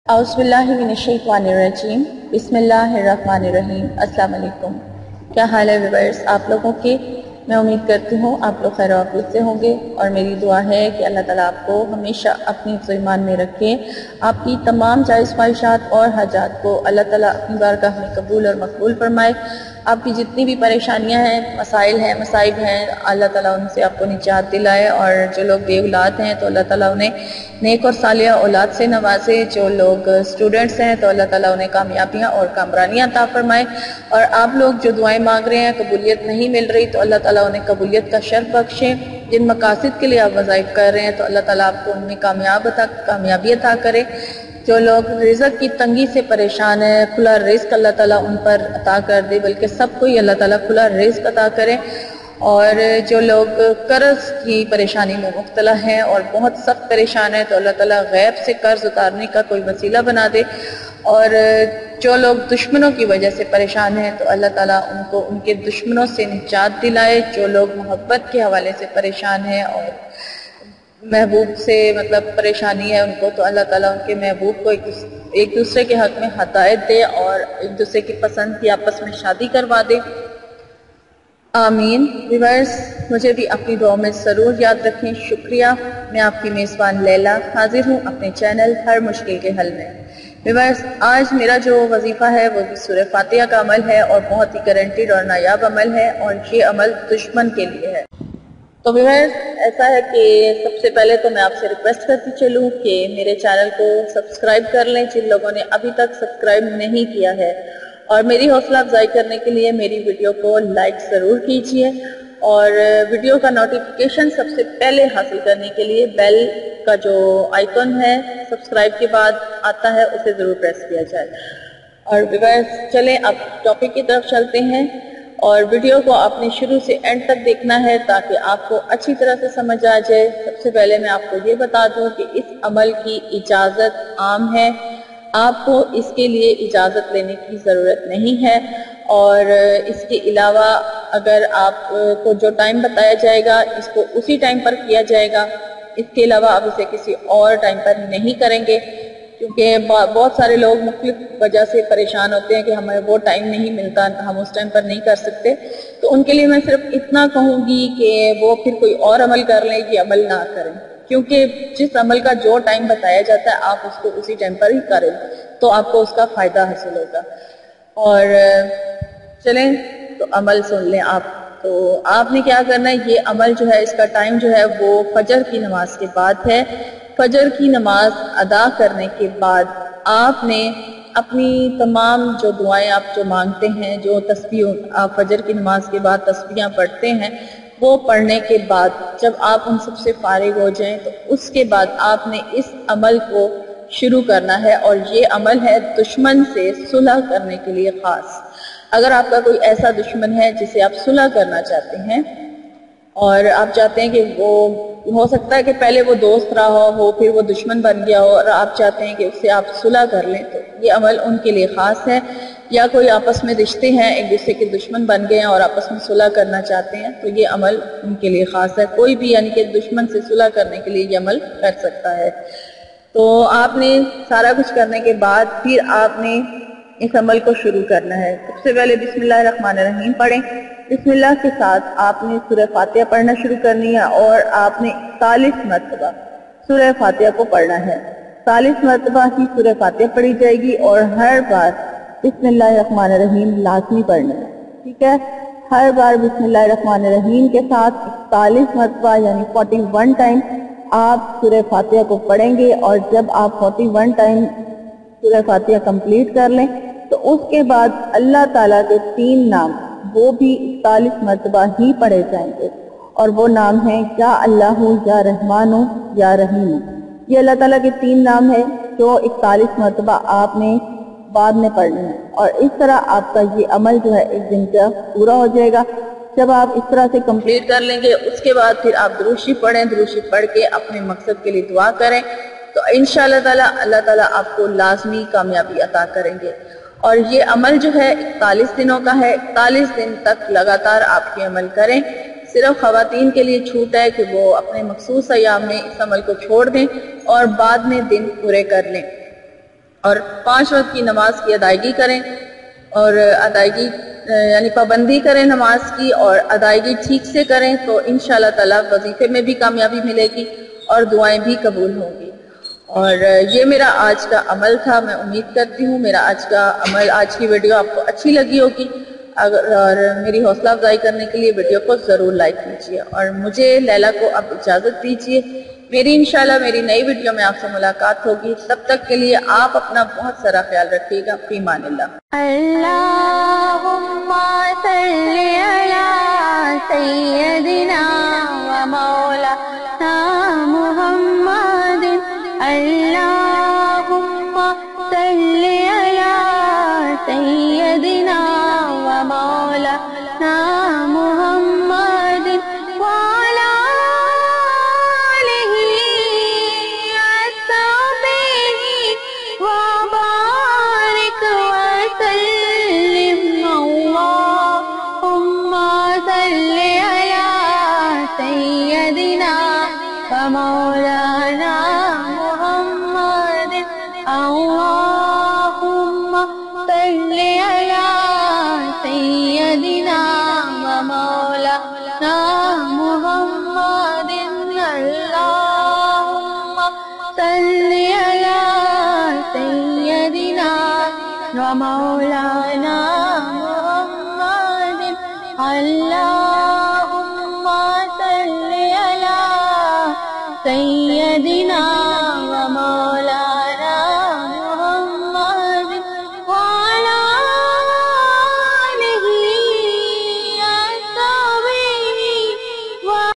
اعوذ باللہ من الشیطان الرجیم بسم اللہ الرحمن الرحیم۔ السلام علیکم، کیا حال ہے ویورز آپ لوگوں کے؟ میں امید کرتی ہوں آپ لوگ خیر و عافیت سے ہوں گے، اور میری دعا ہے کہ اللہ تعالیٰ آپ کو ہمیشہ اپنی حفظ و ایمان میں رکھے، آپ کی تمام جائز خواہشات اور حاجات کو اللہ تعالیٰ اپنی بارگاہ میں قبول اور مقبول فرمائے۔ آپ کی جتنی بھی پریشانیاں ہیں، مسائل ہیں، مصائب ہیں، اللہ تعالیٰ ان سے آپ کو نجات دلائے، اور جو لوگ بے اولاد ہیں تو اللہ تعالیٰ انہیں نیک اور صالحہ اولاد سے نوازے، جو لوگ اسٹوڈنٹس ہیں تو اللہ تعالیٰ انہیں کامیابیاں اور کامرانیاں عطا فرمائے، اور آپ لوگ جو دعائیں مانگ رہے ہیں قبولیت نہیں مل رہی تو اللہ تعالیٰ انہیں قبولیت کا شرف بخشے۔ جن مقاصد کے لیے آپ وظائف کر رہے ہیں تو اللہ تعالیٰ آپ کو ان میں کامیابی عطا کرے۔ جو لوگ رزق کی تنگی سے پریشان ہیں، کھلا رزق اللہ تعالیٰ ان پر عطا کر دے، بلکہ سب کو ہی اللہ تعالیٰ کھلا رزق عطا کرے۔ اور جو لوگ قرض کی پریشانی میں مبتلا ہیں اور بہت سخت پریشان ہیں تو اللہ تعالیٰ غیب سے قرض اتارنے کا کوئی وسیلہ بنا دے، اور جو لوگ دشمنوں کی وجہ سے پریشان ہیں تو اللہ تعالیٰ ان کو ان کے دشمنوں سے نجات دلائے۔ جو لوگ محبت کے حوالے سے پریشان ہیں اور محبوب سے پریشانی ہے ان کو، تو اللہ تعالیٰ ان کے محبوب کو ایک دوسرے کے حق میں ہدایت دے اور ایک دوسرے کی پسند کی آپس میں شادی کروا دے، آمین۔ ویورز مجھے بھی اپنی دعاؤں میں ضرور یاد رکھیں۔ شکریہ۔ میں آپ کی میزبان لیلا حاضر ہوں اپنے چینل ہر مشکل کے حل میں۔ ویورز آج میرا جو وظیفہ ہے وہ بھی سورہ فاتحہ کا عمل ہے، اور بہت ہی گارنٹیڈ اور نایاب عمل ہے، اور یہ عمل دشمن کے لیے ہے۔ تو ویورز ایسا ہے کہ سب سے پہلے تو میں آپ سے ریکویسٹ کرتی چلوں کہ میرے چینل کو سبسکرائب کر لیں جن لوگوں نے ابھی تک سبسکرائب نہیں کیا ہے، اور میری حوصلہ افزائی کرنے کے لیے میری ویڈیو کو لائک ضرور کیجیے، اور ویڈیو کا نوٹیفیکیشن سب سے پہلے حاصل کرنے کے لیے بیل کا جو آئیکن ہے سبسکرائب کے بعد آتا ہے اسے ضرور پریس کیا جائے۔ اور ویورز چلیں اب ٹاپک کی طرف چلتے ہیں، اور ویڈیو کو آپ نے شروع سے اینڈ تک دیکھنا ہے تاکہ آپ کو اچھی طرح سے سمجھ آ جائے۔ سب سے پہلے میں آپ کو یہ بتا دوں کہ اس عمل کی اجازت عام ہے، آپ کو اس کے لیے اجازت لینے کی ضرورت نہیں ہے، اور اس کے علاوہ اگر آپ کو جو ٹائم بتایا جائے گا اس کو اسی ٹائم پر کیا جائے گا، اس کے علاوہ آپ اسے کسی اور ٹائم پر نہیں کریں گے، کیونکہ بہت سارے لوگ مختلف وجہ سے پریشان ہوتے ہیں کہ ہمیں وہ ٹائم نہیں ملتا، ہم اس ٹائم پر نہیں کر سکتے، تو ان کے لیے میں صرف اتنا کہوں گی کہ وہ پھر کوئی اور عمل کر لیں، یہ عمل نہ کریں، کیونکہ جس عمل کا جو ٹائم بتایا جاتا ہے آپ اس کو اسی ٹائم پر ہی کریں تو آپ کو اس کا فائدہ حاصل ہوگا۔ اور چلیں تو عمل سن لیں آپ۔ تو آپ نے کیا کرنا ہے، یہ عمل جو ہے اس کا ٹائم جو ہے وہ فجر کی نماز کے بعد ہے۔ فجر کی نماز ادا کرنے کے بعد آپ نے اپنی تمام جو دعائیں آپ جو مانگتے ہیں، جو تسبیح آپ فجر کی نماز کے بعد تسبیحاں پڑھتے ہیں، وہ پڑھنے کے بعد جب آپ ان سب سے فارغ ہو جائیں تو اس کے بعد آپ نے اس عمل کو شروع کرنا ہے، اور یہ عمل ہے دشمن سے صلح کرنے کے لیے خاص۔ اگر آپ کا کوئی ایسا دشمن ہے جسے آپ صلح کرنا چاہتے ہیں، اور آپ چاہتے ہیں کہ وہ ہو سکتا ہے کہ پہلے وہ دوست رہا ہو پھر وہ دشمن بن گیا ہو، اور آپ چاہتے ہیں کہ اس سے آپ صلح کر لیں، تو یہ عمل ان کے لیے خاص ہے۔ یا کوئی آپس میں رشتے ہیں، ایک دوسرے کے دشمن بن گئے ہیں اور آپس میں صلح کرنا چاہتے ہیں، تو یہ عمل ان کے لیے خاص ہے۔ کوئی بھی یعنی کہ دشمن سے صلح کرنے کے لیے یہ عمل کر سکتا ہے۔ تو آپ نے سارا کچھ کرنے کے بعد پھر آپ نے اس عمل کو شروع کرنا ہے۔ سب سے پہلے بسم اللہ الرحمن الرحیم پڑھیں۔ بسم اللہ کے ساتھ آپ نے سورہ فاتحہ پڑھنا شروع کرنی ہے، اور آپ نے 41 مرتبہ سورہ فاتحہ کو پڑھنا ہے۔ 41 مرتبہ ہی سورہ فاتحہ پڑھی جائے گی، اور ہر بار بسم اللہ الرحمن الرحیم لازمی پڑھنا ہے، ٹھیک ہے؟ ہر بار بسم اللہ الرحمن الرحیم کے ساتھ 41 مرتبہ یعنی 41 ٹائم آپ سورہ فاتحہ کو پڑھیں گے، اور جب آپ 41 ٹائم سورہ فاتحہ کمپلیٹ کر لیں تو اس کے بعد اللہ تعالیٰ کے 3 نام وہ بھی 41 مرتبہ ہی پڑھے جائیں گے، اور وہ نام ہیں یا اللہ، یا رحمان، یا رحیم۔ یہ اللہ تعالیٰ کے 3 نام ہیں جو 41 مرتبہ آپ نے بعد میں پڑھنے ہیں، اور اس طرح آپ کا یہ عمل جو ہے ایک دن کا پورا ہو جائے گا۔ جب آپ اس طرح سے کمپلیٹ کر لیں گے اس کے بعد پھر آپ درود شریف پڑھیں، درود شریف پڑھ کے اپنے مقصد کے لیے دعا کریں، تو انشاءاللہ تعالیٰ اللہ تعالیٰ آپ کو لازمی کامیابی عطا کریں گے۔ اور یہ عمل جو ہے 41 دنوں کا ہے، 41 دن تک لگاتار آپ یہ عمل کریں۔ صرف خواتین کے لیے چھوٹ ہے کہ وہ اپنے مخصوص ایام میں اس عمل کو چھوڑ دیں اور بعد میں دن پورے کر لیں۔ اور 5 وقت کی نماز کی ادائیگی کریں، اور ادائیگی یعنی پابندی کریں نماز کی، اور ادائیگی ٹھیک سے کریں تو انشاءاللہ تعالی وظیفے میں بھی کامیابی ملے گی اور دعائیں بھی قبول ہوں گی۔ اور یہ میرا آج کا عمل تھا، میں امید کرتی ہوں میرا آج کا عمل، آج کی ویڈیو آپ کو اچھی لگی ہوگی، اور میری حوصلہ افزائی کرنے کے لیے ویڈیو کو ضرور لائک کیجیے، اور مجھے لیلا کو اب اجازت دیجیے، میری انشاءاللہ میری نئی ویڈیو میں آپ سے ملاقات ہوگی، تب تک کے لیے آپ اپنا بہت سارا خیال رکھیے گا، فی امان اللہ۔ اللہم صلی علی سیدنا و مولانا محمد، اللہم صلی علی سیدنا و مولانا محمد وعلی آلہ وصحبہ وبارک وسلم، اللہم صلی علی سیدنا و مولانا محمد، اللہم صلی علی سیدنا و مولانا محمد، اللہم صلی علی سیدنا و مولانا محمد، اللہم صلی علی سیدنا